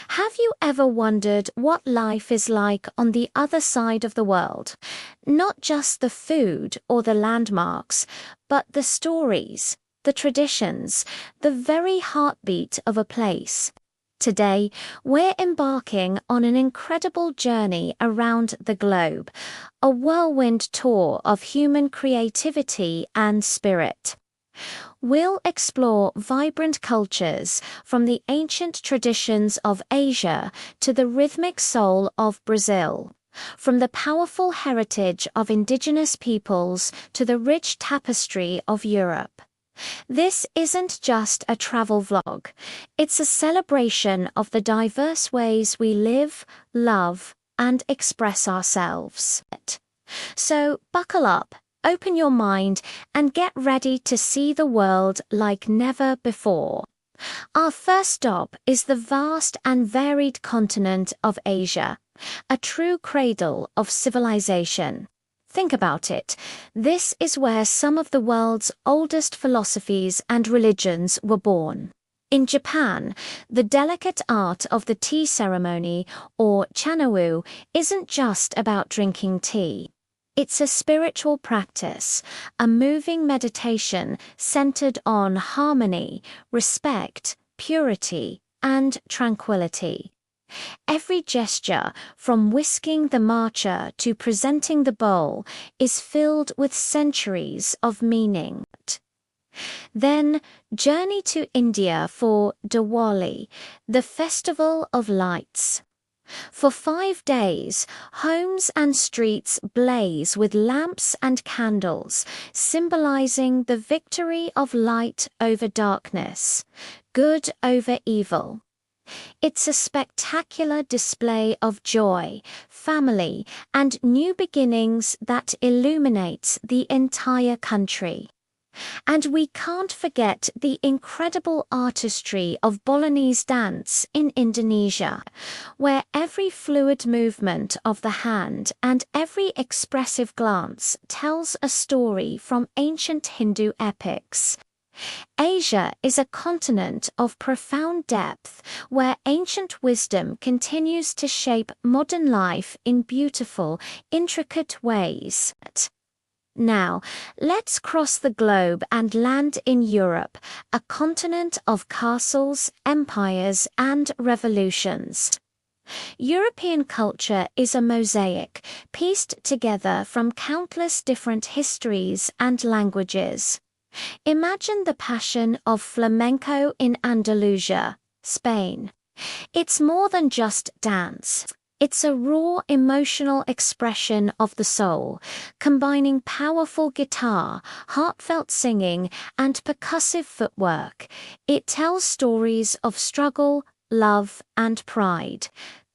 Have you ever wondered what life is like on the other side of the world? Not just the food or the landmarks, but the stories, the traditions, the very heartbeat of a place. Today, we're embarking on an incredible journey around the globe, a whirlwind tour of human creativity and spirit. We'll explore vibrant cultures from the ancient traditions of Asia to the rhythmic soul of Brazil, from the powerful heritage of indigenous peoples to the rich tapestry of Europe. This isn't just a travel vlog, it's a celebration of the diverse ways we live, love, and express ourselves. So buckle up, open your mind, and get ready to see the world like never before. Our first stop is the vast and varied continent of Asia, a true cradle of civilization. Think about it. This is where some of the world's oldest philosophies and religions were born. In Japan, the delicate art of the tea ceremony, or chanau, isn't just about drinking tea. It's a spiritual practice, a moving meditation centered on harmony, respect, purity, and tranquility. Every gesture, from whisking the matcha to presenting the bowl, is filled with centuries of meaning. Then, journey to India for Diwali, the Festival of Lights. For 5 days, homes and streets blaze with lamps and candles, symbolizing the victory of light over darkness, good over evil. It's a spectacular display of joy, family, and new beginnings that illuminates the entire country. And we can't forget the incredible artistry of Bolognese dance in Indonesia, where every fluid movement of the hand and every expressive glance tells a story from ancient Hindu epics. Asia is a continent of profound depth where ancient wisdom continues to shape modern life in beautiful, intricate ways. Now, let's cross the globe and land in Europe, a continent of castles, empires, and revolutions. European culture is a mosaic, pieced together from countless different histories and languages. Imagine the passion of flamenco in Andalusia, Spain. It's more than just dance. It's a raw emotional expression of the soul, combining powerful guitar, heartfelt singing, and percussive footwork. It tells stories of struggle, love, and pride.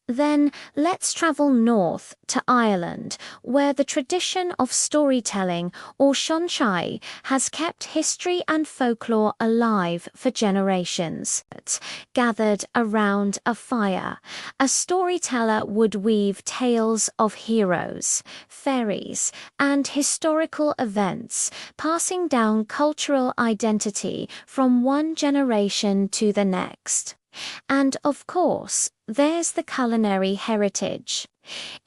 Then let's travel north to Ireland, where the tradition of storytelling, or sean-nós, has kept history and folklore alive for generations. Gathered around a fire, a storyteller would weave tales of heroes, fairies, and historical events, passing down cultural identity from one generation to the next. And of course, there's the culinary heritage.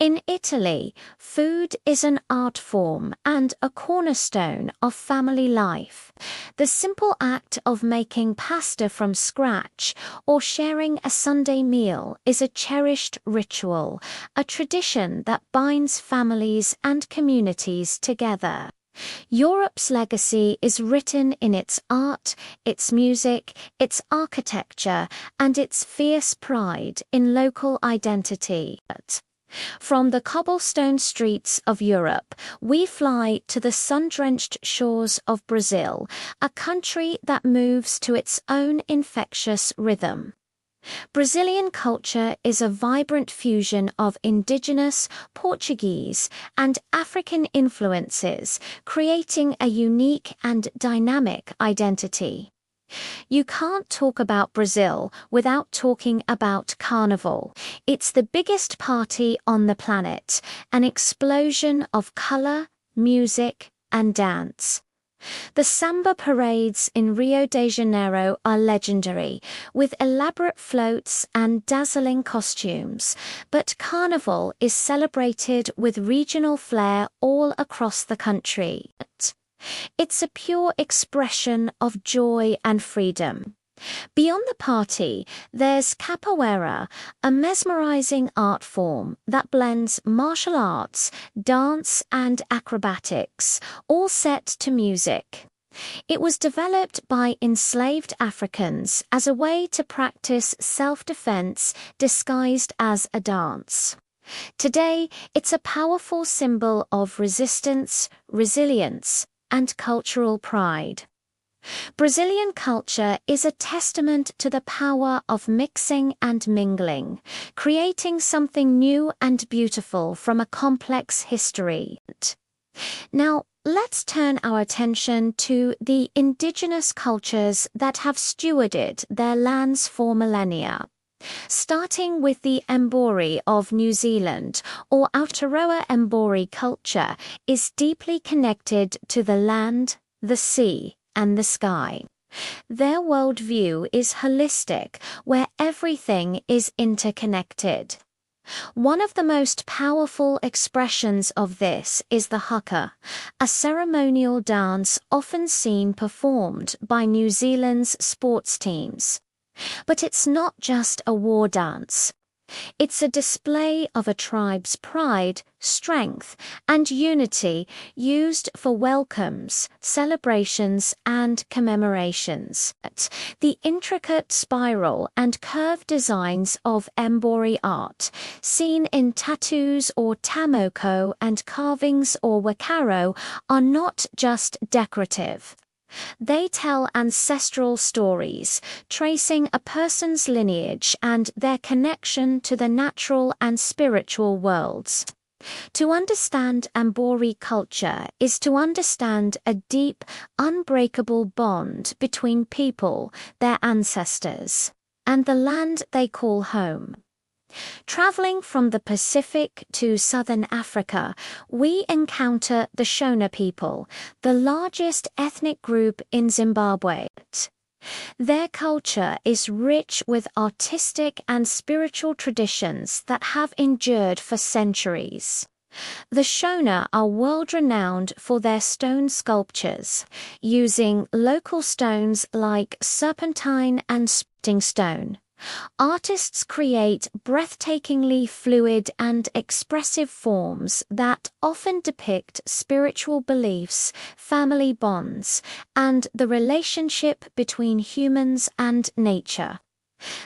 In Italy, food is an art form and a cornerstone of family life. The simple act of making pasta from scratch or sharing a Sunday meal is a cherished ritual, a tradition that binds families and communities together. Europe's legacy is written in its art, its music, its architecture, and its fierce pride in local identity. From the cobblestone streets of Europe, we fly to the sun-drenched shores of Brazil, a country that moves to its own infectious rhythm. Brazilian culture is a vibrant fusion of indigenous, Portuguese, and African influences, creating a unique and dynamic identity. You can't talk about Brazil without talking about Carnival. It's the biggest party on the planet, an explosion of color, music, and dance. The samba parades in Rio de Janeiro are legendary, with elaborate floats and dazzling costumes, but Carnival is celebrated with regional flair all across the country. It's a pure expression of joy and freedom. Beyond the party, there's capoeira, a mesmerizing art form that blends martial arts, dance, and acrobatics, all set to music. It was developed by enslaved Africans as a way to practice self-defense disguised as a dance. Today, it's a powerful symbol of resistance, resilience, and cultural pride. Brazilian culture is a testament to the power of mixing and mingling, creating something new and beautiful from a complex history. Now, let's turn our attention to the indigenous cultures that have stewarded their lands for millennia. Starting with the Mbori of New Zealand, or Aotearoa Mbori culture, is deeply connected to the land, the sea, and the sky. Their worldview is holistic, where everything is interconnected. One of the most powerful expressions of this is the haka, a ceremonial dance often seen performed by New Zealand's sports teams. But it's not just a war dance. It's a display of a tribe's pride, strength, and unity used for welcomes, celebrations, and commemorations. The intricate spiral and curved designs of Mbori art, seen in tattoos or tamoko and carvings or wakaro, are not just decorative. They tell ancestral stories, tracing a person's lineage and their connection to the natural and spiritual worlds. To understand Mbori culture is to understand a deep, unbreakable bond between people, their ancestors, and the land they call home. Traveling from the Pacific to southern Africa, we encounter the Shona people, the largest ethnic group in Zimbabwe. Their culture is rich with artistic and spiritual traditions that have endured for centuries. The Shona are world-renowned for their stone sculptures, using local stones like serpentine and spitting stone. Artists create breathtakingly fluid and expressive forms that often depict spiritual beliefs, family bonds, and the relationship between humans and nature.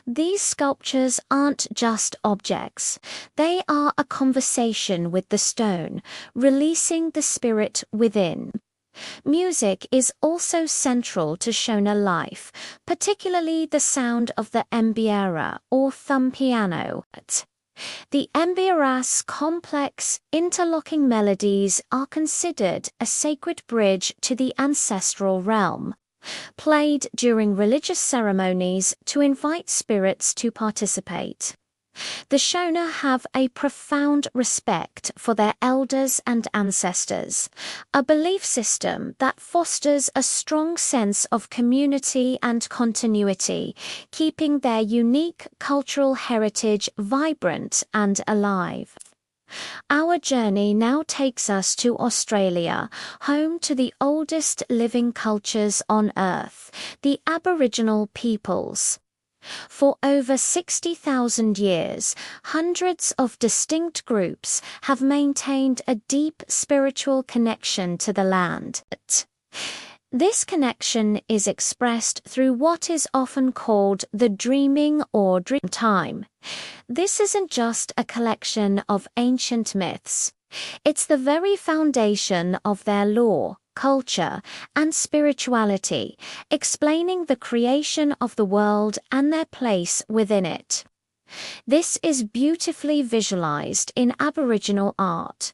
These sculptures aren't just objects. They are a conversation with the stone, releasing the spirit within. Music is also central to Shona life, particularly the sound of the mbira or thumb piano. The mbira's complex, interlocking melodies are considered a sacred bridge to the ancestral realm, played during religious ceremonies to invite spirits to participate. The Shona have a profound respect for their elders and ancestors, a belief system that fosters a strong sense of community and continuity, keeping their unique cultural heritage vibrant and alive. Our journey now takes us to Australia, home to the oldest living cultures on Earth, the Aboriginal peoples. For over 60,000 years, hundreds of distinct groups have maintained a deep spiritual connection to the land. This connection is expressed through what is often called the dreaming or dream time. This isn't just a collection of ancient myths. It's the very foundation of their lore, culture, and spirituality, explaining the creation of the world and their place within it. This is beautifully visualized in Aboriginal art.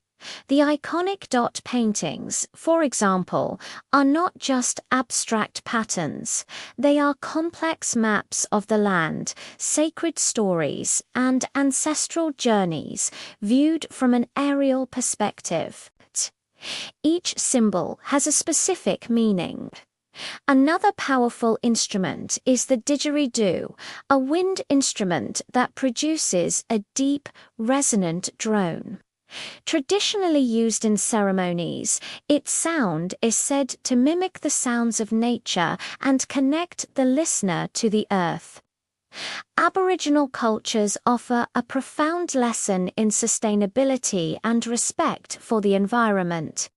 The iconic dot paintings, for example, are not just abstract patterns. They are complex maps of the land, sacred stories, and ancestral journeys viewed from an aerial perspective. Each symbol has a specific meaning. Another powerful instrument is the didgeridoo, a wind instrument that produces a deep, resonant drone. Traditionally used in ceremonies, its sound is said to mimic the sounds of nature and connect the listener to the earth. Aboriginal cultures offer a profound lesson in sustainability and respect for the environment.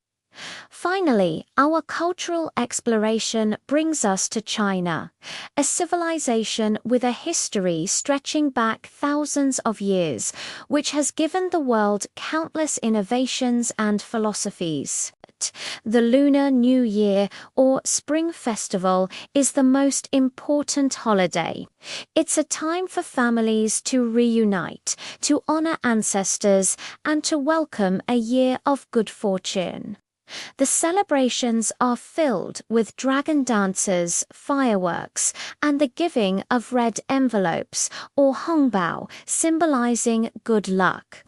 Finally, our cultural exploration brings us to China, a civilization with a history stretching back thousands of years, which has given the world countless innovations and philosophies. The Lunar New Year, or Spring Festival, is the most important holiday. It's a time for families to reunite, to honor ancestors, and to welcome a year of good fortune. The celebrations are filled with dragon dances, fireworks, and the giving of red envelopes, or hongbao, symbolizing good luck.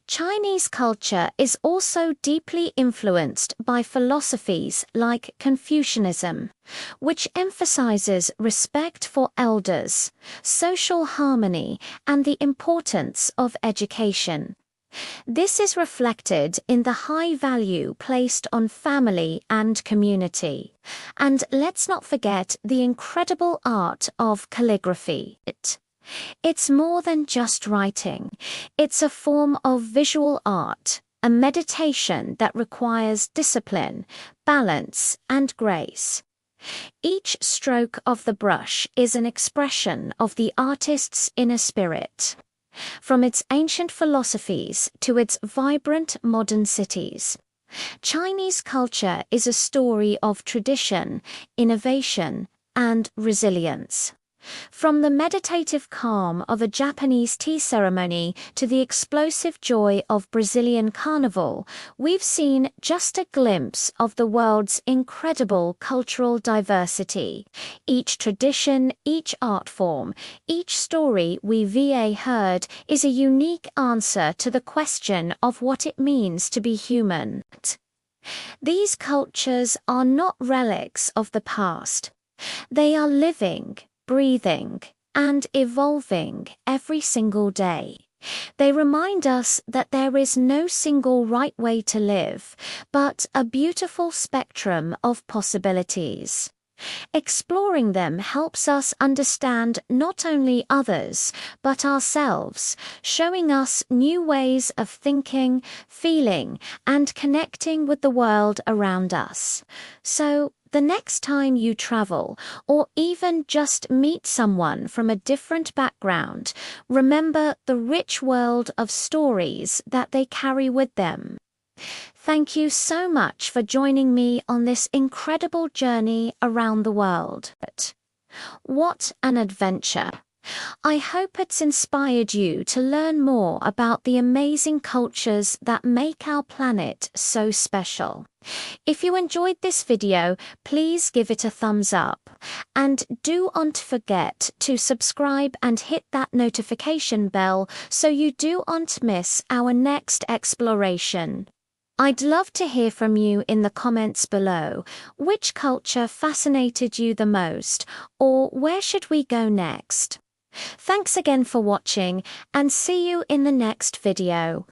Chinese culture is also deeply influenced by philosophies like Confucianism, which emphasizes respect for elders, social harmony, and the importance of education. This is reflected in the high value placed on family and community. And let's not forget the incredible art of calligraphy. It's more than just writing. It's a form of visual art, a meditation that requires discipline, balance, and grace. Each stroke of the brush is an expression of the artist's inner spirit. From its ancient philosophies to its vibrant modern cities, Chinese culture is a story of tradition, innovation, and resilience. From the meditative calm of a Japanese tea ceremony to the explosive joy of Brazilian carnival, we've seen just a glimpse of the world's incredible cultural diversity. Each tradition, each art form, each story we've heard is a unique answer to the question of what it means to be human. These cultures are not relics of the past. They are living, breathing, and evolving every single day. They remind us that there is no single right way to live, but a beautiful spectrum of possibilities. Exploring them helps us understand not only others, but ourselves, showing us new ways of thinking, feeling, and connecting with the world around us. So, the next time you travel, or even just meet someone from a different background, remember the rich world of stories that they carry with them. Thank you so much for joining me on this incredible journey around the world. What an adventure! I hope it's inspired you to learn more about the amazing cultures that make our planet so special. If you enjoyed this video, please give it a thumbs up. And do not forget to subscribe and hit that notification bell so you do not miss our next exploration. I'd love to hear from you in the comments below. Which culture fascinated you the most, or where should we go next? Thanks again for watching, and see you in the next video.